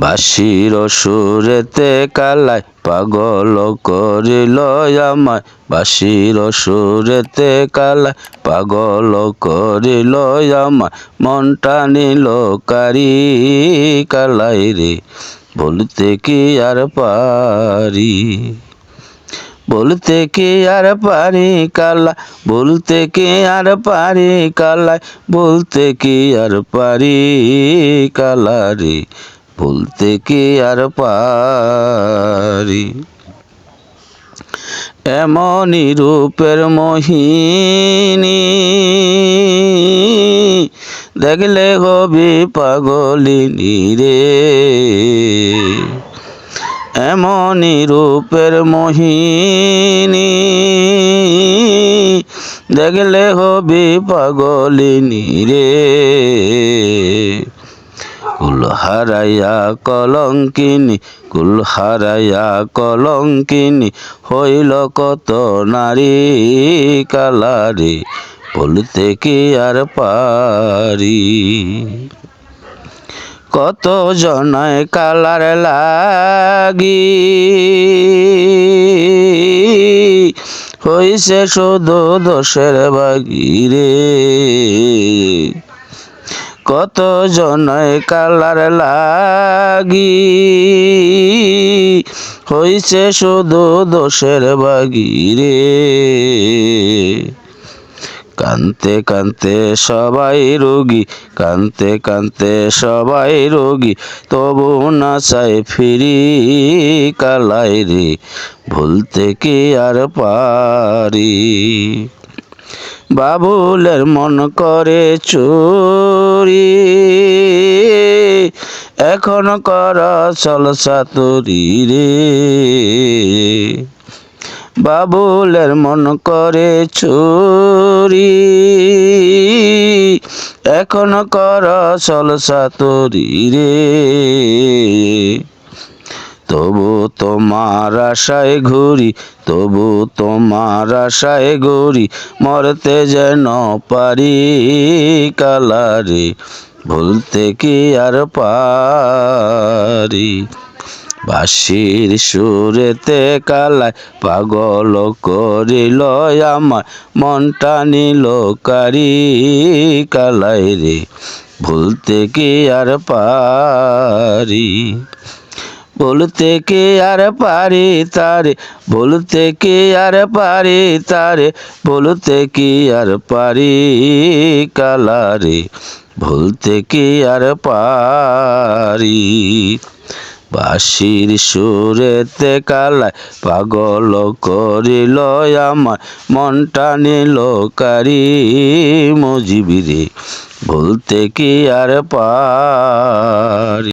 বাঁশির সুরেতে কালায় পাগল করিল আমায়, বাঁশির সুরেতে কালায় পাগল করিল আমায়, মনটা নিল কারি কালাই রে, বলতে কি আর পারি, বলতে কি আর পারি কালা, বলতে কি আর পারি কালাই, বলতে কি আর পারি কালা রে, বলতে কি আর পারি। এমনই রূপের মোহিনী দেখলে হবি পাগলিনী রে, এমনই রূপের মোহিনী দেখলে হবি পাগলিনী রে, কুল হারাইয়া কলঙ্কিনী, কুল হারাইয়া কলঙ্কিনী হইল কত নারী কালারে, বলতে কি আর পারি। কত জনায় কালার লাগি হইছে শুধু দোষের বাগি রে, কত জনায় কালার লাগি হইছে শুধু দোষের বাগি রে, কানতে কানতে সবাই রোগী, কানতে কানতে সবাই রোগী, তবু না চাই ফিরি কালাই রে, ভুলতে কি আর পারি। বাবুলের মন করে চুরি এখন কর চল চাতুরি রে, বাবুলের মন করে চুরি এখন কর চল চাতুরি রে, তবু তোমার আশায় ঘুরি, তবু তোমার আশায় ঘুরি, মরতে যেন পারি কালারে, ভুলতে কি আর পারি। বাঁশির সুরেতে কালায় পাগল করিল আমায়, মনটা নিল কারি কালাই রে, ভুলতে কি আর পারি, বলতে কি আর পারি তারে, বলতে কি আর পারি তারে, বলতে কি আর পারি কালারে, ভুলতে কি আর পারি। বাঁশির সুরেতে কালায় পাগল করিল আমায়, মনটা নিল কারি মজিবি রে, বলতে কি আর পারি।